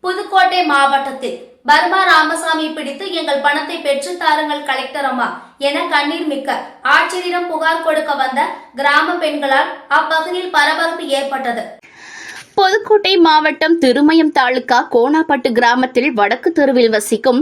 புதுக்கோட்டை மாவட்டத்தில் பர்மா ராமசாமி பிடித்து எங்கள் பணத்தை பெற்று தாருங்கள் கலெக்டர் அம்மா என கண்ணீர் மிக்க ஆட்சியரிடம் புகார் கொடுக்க வந்த கிராம பெண்களால் அப்பகுதியில் பரபரப்பு ஏற்பட்டது. புதுக்கோட்டை மாவட்டம் திருமயம் தாலுகா கோனாப்பட்டு கிராமத்தில் வடக்கு தெருவில் வசிக்கும்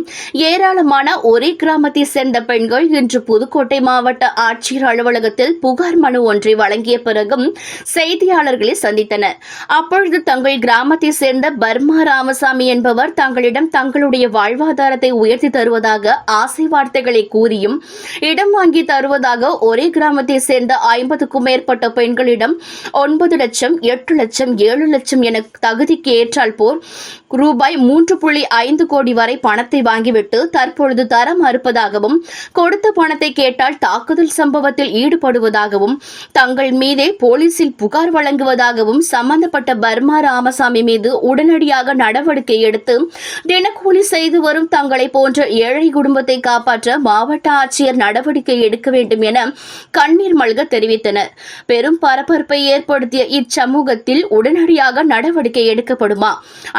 ஏராளமான ஒரே கிராமத்தை சேர்ந்த பெண்கள் இன்று புதுக்கோட்டை மாவட்ட ஆட்சியர் அலுவலகத்தில் புகார் மனு ஒன்றை வழங்கிய பிறகும் செய்தியாளர்களை சந்தித்தனர். அப்பொழுது தங்கள் கிராமத்தை சேர்ந்த பர்மா ராமசாமி என்பவர் தங்களிடம் தங்களுடைய வாழ்வாதாரத்தை உயர்த்தி தருவதாக ஆசை வார்த்தைகளை கூறியும் இடம் வாங்கி தருவதாக ஒரே கிராமத்தை சேர்ந்த 50க்கும் மேற்பட்ட பெண்களிடம் 9 லட்சம் 8 லட்சம் 7 லட்சம் என தகுதிக்கு ஏற்றால் போல் ரூபாய் 3.5 கோடி வரை பணத்தை வாங்கிவிட்டு தற்பொழுது தர மறுப்பதாகவும் கொடுத்த பணத்தை கேட்டால் தாக்குதல் சம்பவத்தில் ஈடுபடுவதாகவும் தங்கள் மீதே போலீசில் புகார் வழங்குவதாகவும் சம்பந்தப்பட்ட பர்மா ராமசாமி மீது உடனடியாக நடவடிக்கை எடுத்து தினக்கூலி செய்து வரும் தங்களை போன்ற ஏழை குடும்பத்தை காப்பாற்ற மாவட்ட ஆட்சியர் நடவடிக்கை எடுக்க வேண்டும் என கண்ணீர் மல்க தெரிவித்தனர். பெரும் பரபரப்பை ஏற்படுத்திய இச்சமூகத்தில் உடனடியாக நடவடிக்கை எடுக்கப்படுமா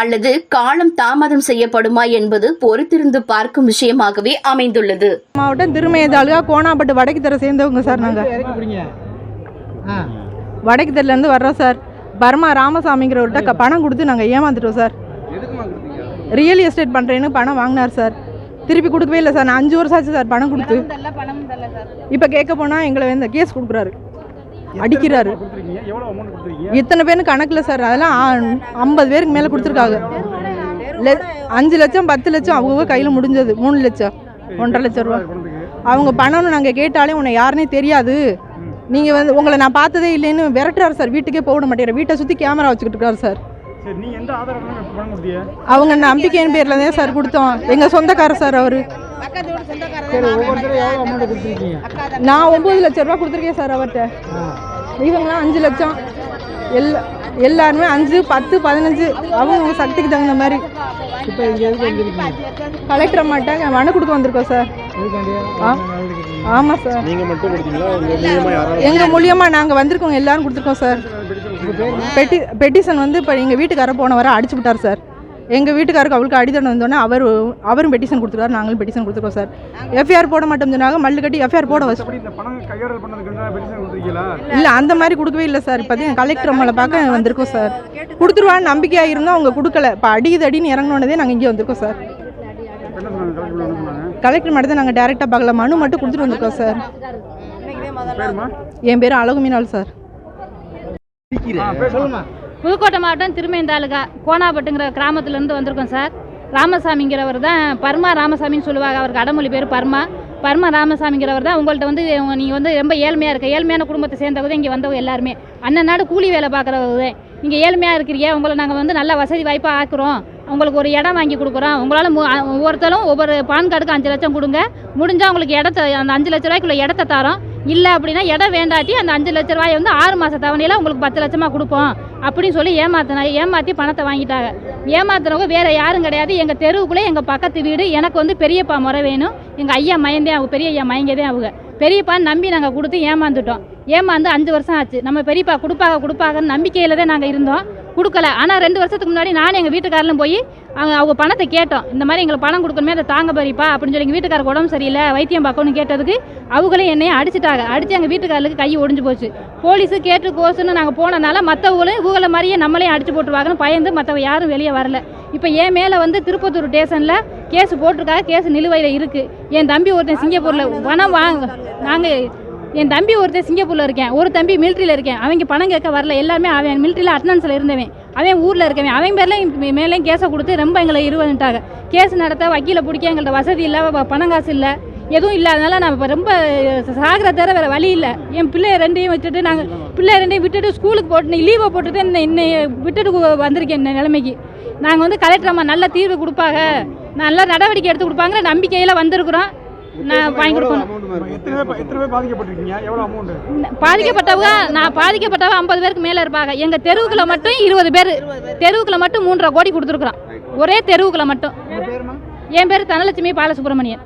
அல்லது காலம் தாமதம் செய்யப்படுமா என்பது பொறுத்திருந்து பார்க்கும் விஷயமாகவே அமைந்துள்ளது. மாவட்டம் திருமய தாலுகா கோனாப்பட்டு வடக்கு தெரு சேர்ந்தவங்க சார். நாங்கள் வடக்கு தெருலேருந்து வர்றோம் சார். பர்மா ராமசாமிங்கிறவர்கிட்ட பணம் கொடுத்து நாங்கள் ஏமாந்துட்டோம் சார். ரியல் எஸ்டேட் பண்ணுறேன்னு பணம் வாங்கினார் சார். திருப்பி கொடுக்கவே இல்லை சார். நான் 5 வருஷம் ஆச்சு சார் பணம் கொடுத்து. இப்போ கேட்க போனால் எங்களை வந்து கேஸ் கொடுக்குறாரு, அடிக்கிறாரு. இத்தனை பேருக்கு கணக்கில் சார். அதெல்லாம் 50 பேருக்கு மேலே கொடுத்துருக்காங்க. 5 லட்சம் 10 லட்சம் அவங்க கையில் முடிஞ்சது. 3 லட்சம் 1.5 லட்சம் ரூபா அவங்க பணம்னு நாங்கள் கேட்டாலே உன்னை யாருன்னே தெரியாது, நீங்கள் வந்து உங்களை நான் பார்த்ததே இல்லைன்னு விரட்டுறாரு சார். வீட்டுக்கே போட மாட்டேங்கிற. வீட்டை சுற்றி கேமரா வச்சுக்கிட்டு இருக்காரு சார். அவங்க நம்பிக்கையின் பேரில் தான் சார் கொடுத்தோம். எங்கள் சொந்தக்காரர் சார் அவர். நான் 9 லட்சம் ரூபா கொடுத்துருக்கேன் சார் அவர்கிட்ட. இவங்களாம் 5 லட்சம். எல்லாருமே 5 10 15 அவங்க சக்திக்கு தகுந்த மாதிரி. இப்போ கலெக்டர் அம்மாட்ட மனு கொடுக்க வந்திருக்கோம் சார். ஆமாம் சார். எங்கள் மூலியமாக நாங்கள் வந்திருக்கோங்க எல்லாரும் கொடுத்துருக்கோம் சார். பெட்டிஷன் வந்து இப்போ எங்கள் வீட்டுக்காரர் போன வர அடிச்சு விட்டார் சார். எங்கள் வீட்டுக்காருக்கு அவளுக்கு அடித்தடம் வந்தோடனே அவரும் பெட்டிஷன் கொடுத்துருக்காரு, நாங்களும் பெட்டிஷன் கொடுத்துருக்கோம் சார். எஃப்ஐஆர் போட மாட்டோம் சொன்னாங்க. மல்லு கட்டி எஃப்ஐஆர் போட வச்சு இல்லை, அந்த மாதிரி கொடுக்கவே இல்லை சார். இப்போ கலெக்டர் அம்மாவை பார்க்க வந்திருக்கோம் சார். கொடுத்துருவான்னு நம்பிக்கையாக இருந்தோம், அவங்க கொடுக்கல. இப்போ அடின்னு இறங்கினோடனே நாங்கள் இங்கே வந்திருக்கோம் சார். கலெக்டர் மட்டும் தான் நாங்கள் டேரெக்டாக பார்க்கல, மனு மட்டும் கொடுத்துட்டு வந்திருக்கோம் சார். என் பேர் அழகு மீனாள் சார். புதுக்கோட்டை மாவட்டம் திருமயம் தாலுகா கோனாப்பட்டுங்கிற கிராமத்துலேருந்து வந்திருக்கோம் சார். ராமசாமிங்கிறவர் தான் பர்மா ராமசாமின்னு சொல்லுவாங்க. அவருக்கு அடமொழி பேர் பர்மா ராமசாமிங்கிறவர் தான் உங்கள்கிட்ட வந்து நீங்கள் வந்து ரொம்ப ஏழ்மையான குடும்பத்தை சேர்ந்தவங்க இங்கே வந்தவங்க எல்லாருமே அண்ணன் நாடு கூலி வேலை பார்க்குறவங்க தான். நீங்கள் ஏழ்மையாக இருக்கிறீங்க, உங்களை நாங்கள் வந்து நல்ல வசதி வாய்ப்பாக ஆக்குறோம், உங்களுக்கு ஒரு இடம் வாங்கி கொடுக்குறோம், உங்களால் ஒவ்வொருத்தரும் ஒவ்வொரு பான் கார்டுக்கு 5 லட்சம் கொடுங்க, முடிஞ்சால் உங்களுக்கு அந்த 5 லட்ச ரூபாய்க்குள்ள இடத்த தரோம். இல்லை அப்படின்னா இடம் வேண்டாட்டி அந்த 5 லட்ச ரூபாயை வந்து 6 மாத தவணையில் உங்களுக்கு 10 லட்சமாக கொடுப்போம் அப்படின்னு சொல்லி ஏமாற்றி பணத்தை வாங்கிட்டாங்க. ஏமாத்துறவங்க வேறு யாரும் கிடையாது. எங்கள் தெருவுக்குள்ளே எங்கள் பக்கத்து வீடு. எனக்கு வந்து பெரியப்பா முறை வேணும். எங்கள் ஐயா மயந்தே அவங்க, பெரிய ஐயா மயங்கதே அவங்க. பெரியப்பான்னு நம்பி நாங்கள் கொடுத்து ஏமாந்துட்டோம். ஏமாந்து 5 வருஷம் ஆச்சு. நம்ம பெரியப்பா கொடுப்பாங்கன்னு நம்பிக்கையில் தான் நாங்கள் இருந்தோம். கொடுக்கல. ஆனால் 2 வருஷத்துக்கு முன்னாடி நானும் எங்கள் வீட்டுக்காரலும் போய் அவங்க பணத்தை கேட்டோம். இந்த மாதிரி எங்களுக்கு பணம் கொடுக்கணுமே, அதை தாங்க பெரியப்பா அப்படின்னு சொல்லி எங்கள் வீட்டுக்காரருக்கு உடம்பு சரியில்லை, வைத்தியம் பார்க்கணும்னு கேட்டதுக்கு அவங்களே என்னையும் அடிச்சுட்டாங்க. அடித்து எங்கள் வீட்டுக்காரருக்கு கை ஒடிஞ்சு போச்சு. போலீஸு கேட்டு கோசுன்னு நாங்கள் போனனால மற்றவங்களும் இவங்களை மாதிரியே நம்மளையும் அடிச்சு போட்டுருவாங்கன்னு பயந்து மற்றவங்க யாரும் வெளியே வரல. இப்போ என் மேலே வந்து திருப்பத்தூர் ஸ்டேஷனில் கேஸ் போட்டிருக்காங்க. கேஸ் நிலுவையில் இருக்குது. என் தம்பி ஒருத்தன் சிங்கப்பூரில் பணம் என் தம்பி ஒருத்தர் சிங்கப்பூரில் இருக்கேன், ஒரு தம்பி மிலிட்ரியில் இருக்கேன். அவங்க பணம் கேட்க வரல. எல்லாருமே அவன் மிலிட்ரியில் அட்டனன்ஸில் இருந்தவன், அவன் ஊரில் இருக்கவன். அவன் பேர்லையும் மேலேயும் கேஸை கொடுத்து ரொம்ப எங்களை இருவந்துட்டாங்க. கேஸ் நடத்த வக்கீலை பிடிக்க எங்கள்கிட்ட வசதி இல்லை, பணம் காசு இல்லை, எதுவும் இல்லை. அதனால் நான் இப்போ ரொம்ப சாகிற தவிர வேறு வழி இல்லை. என் பிள்ளைய 2ஐயும் விட்டுட்டு நாங்கள் விட்டுட்டு ஸ்கூலுக்கு போட்டு லீவை போட்டுட்டு இன்னை விட்டுட்டு வந்திருக்கேன். இந்த நிலைமைக்கு நாங்கள் வந்து கலெக்டர் அம்மா நல்ல தீர்வு கொடுப்பாங்க, நல்ல நடவடிக்கை எடுத்து கொடுப்பாங்கிற நம்பிக்கையில் வந்திருக்கிறோம். நான் வாங்கி கொடுக்கணும். பாதிக்கப்பட்டவங்க 50 பேருக்கு மேலே இருப்பாங்க. எங்கள் தெருவுக்குள்ள மட்டும் 20 பேர். தெருவுக்குள்ள மட்டும் 3.5 கோடி கொடுத்துருக்குறோம். ஒரே தெருவுக்குள்ள மட்டும். என் பேர் தனலட்சுமி பாலசுப்ரமணியன்.